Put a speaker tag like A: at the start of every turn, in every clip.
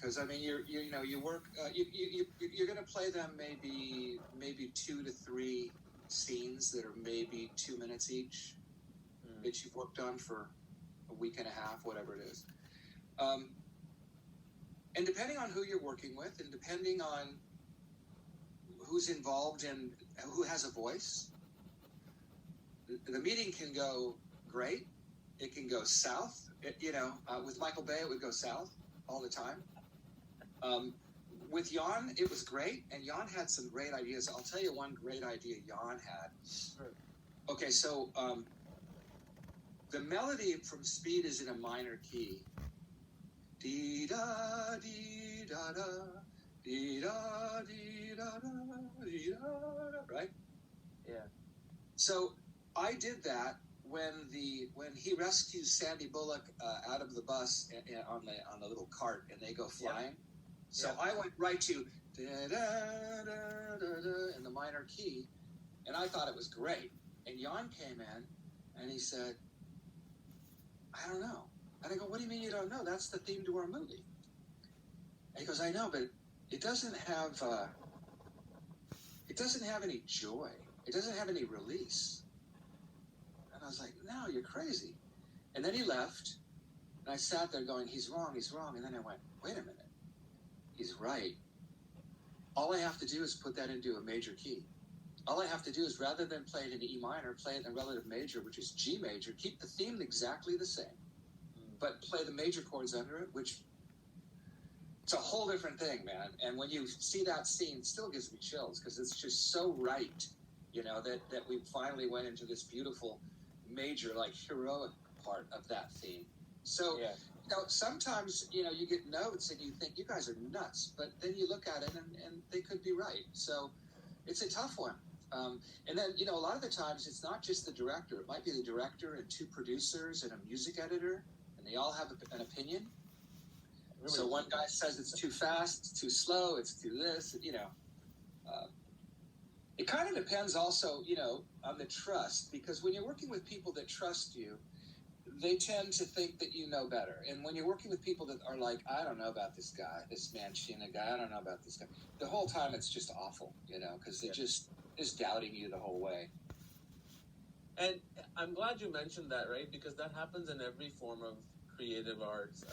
A: because I mean you work you're going to play them maybe 2 to 3 scenes that are maybe 2 minutes each that you've worked on for a week and a half, whatever it is. And depending on who you're working with, and depending on who's involved and who has a voice, the meeting can go great. It can go south. With Michael Bay, it would go south all the time. With Jan, it was great, and Jan had some great ideas. I'll tell you one great idea Jan had.
B: Sure.
A: Okay, so the melody from Speed is in a minor key. Dee da dee da da, dee da dee da da, dee da da, right?
B: Yeah.
A: So I did that when he rescues Sandy Bullock out of the bus on the little cart, and they go flying. Yep. So I went right to da da da da da in the minor key, and I thought it was great. And Jan came in, and he said, "I don't know." And I go, "What do you mean you don't know? That's the theme to our movie." And he goes, "I know, but it doesn't have any joy. It doesn't have any release." And I was like, "No, you're crazy." And then he left, and I sat there going, he's wrong. And then I went, wait a minute. He's right. All I have to do is put that into a major key. All I have to do is, rather than play it in E minor, play it in a relative major, which is G major, keep the theme exactly the same, but play the major chords under it, which it's a whole different thing, man. And when you see that scene, it still gives me chills, because it's just so right, that we finally went into this beautiful major, like, heroic part of that theme. So, sometimes, you get notes and you think, you guys are nuts, but then you look at it and they could be right. So it's a tough one. And then, a lot of the times it's not just the director. It might be the director and 2 producers and a music editor, and they all have an opinion. Really? So one guy says it's too fast, it's too slow, it's too this, It kind of depends also, on the trust, because when you're working with people that trust you, they tend to think that you know better. And when you're working with people that are like, I don't know about this guy, this Mancina guy, I don't know about this guy, the whole time it's just awful, because it just is doubting you the whole way.
B: And I'm glad you mentioned that, right? Because that happens in every form of creative arts.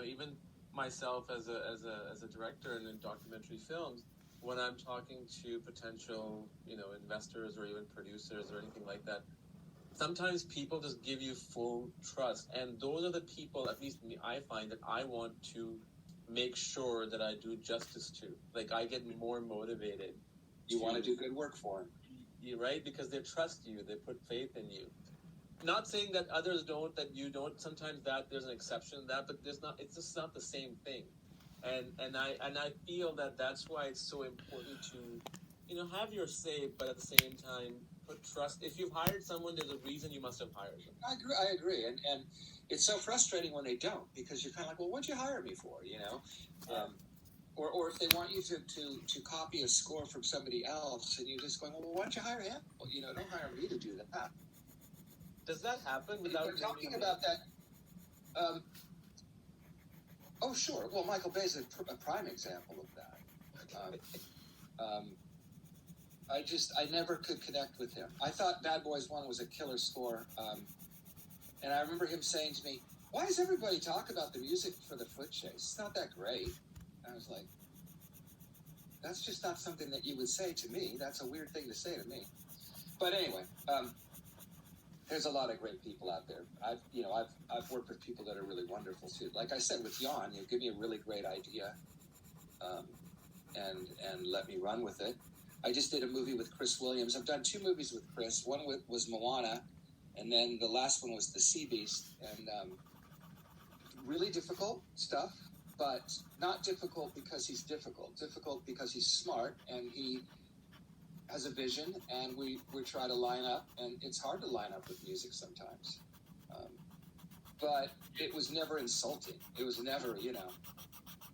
B: Even myself as a director and in documentary films, when I'm talking to potential, investors or even producers or anything like that, sometimes people just give you full trust. And those are the people, at least I find, that I want to make sure that I do justice to. Like, I get more motivated.
A: You want to do good work for them.
B: You're right, because they trust you. They put faith in you. Not saying that others don't, that you don't. Sometimes there's an exception to that, but it's just not the same thing. And I feel that that's why it's so important to, have your say, but at the same time, put trust. If you've hired someone, there's a reason you must have hired them.
A: I agree. And it's so frustrating when they don't, because you're kind of like, well, what'd you hire me for, Or if they want you to copy a score from somebody else, and you're just going, well, why don't you hire him? Well, don't hire me to do that.
B: Does that happen?
A: We're talking about that. Oh, sure. Well, Michael Bay's a prime example of that. I never could connect with him. I thought Bad Boys 1 was a killer score. And I remember him saying to me, why does everybody talk about the music for the foot chase? It's not that great. And I was like, that's just not something that you would say to me. That's a weird thing to say to me. But anyway, there's a lot of great people out there. I've worked with people that are really wonderful too. Like I said with Jan, give me a really great idea, and let me run with it. I just did a movie with Chris Williams. I've done 2 movies with Chris. One was Moana, and then the last one was The Sea Beast. And really difficult stuff, but not difficult because he's difficult. Difficult because he's smart and he has a vision, and we try to line up, and it's hard to line up with music sometimes. But it was never insulting. It was never,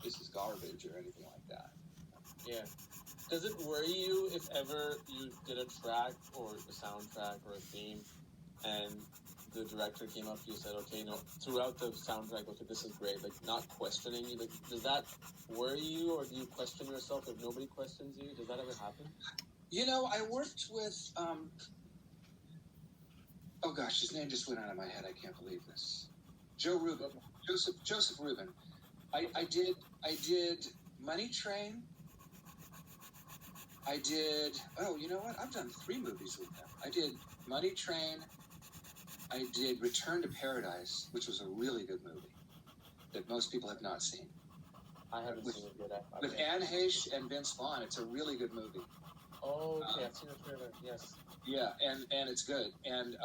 A: this is garbage or anything like that.
B: Yeah. Does it worry you if ever you did a track or a soundtrack or a theme and the director came up to you and said, okay, throughout the soundtrack, okay, this is great, like not questioning you, like, does that worry you, or do you question yourself if nobody questions you? Does that ever happen?
A: I worked with, oh gosh, his name just went out of my head. I can't believe this. Joseph Rubin. I did Money Train. I did, oh, you know what? I've done 3 movies with them. I did Money Train. I did Return to Paradise, which was a really good movie that most people have not seen.
B: I haven't seen it yet.
A: With Anne Heche and Vince Vaughn. It's a really good movie.
B: Oh, okay. I've seen the trailer, yes.
A: Yeah, and it's good. And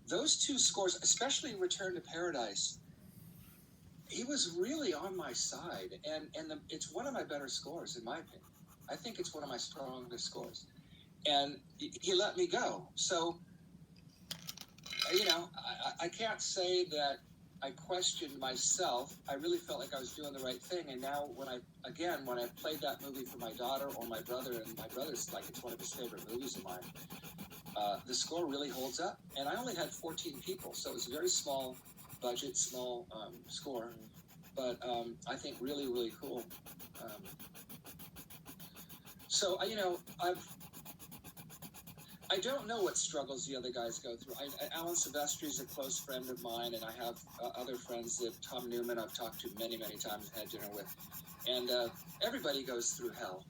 A: those 2 scores, especially Return to Paradise, he was really on my side. And it's one of my better scores, in my opinion. I think it's one of my strongest scores. And he let me go. So, I can't say that I questioned myself. I really felt like I was doing the right thing. And now when I played that movie for my daughter or my brother, and my brother's like, it's one of his favorite movies of mine, the score really holds up. And I only had 14 people, so it was a very small budget, small score. But I think really, really cool. So, I don't know what struggles the other guys go through. Alan Silvestri is a close friend of mine, and I have other friends that Tom Newman I've talked to many, many times and had dinner with. And everybody goes through hell,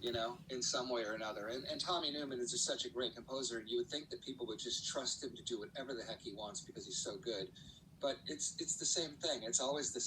A: in some way or another. And Tommy Newman is just such a great composer, and you would think that people would just trust him to do whatever the heck he wants because he's so good. But it's the same thing. It's always the same.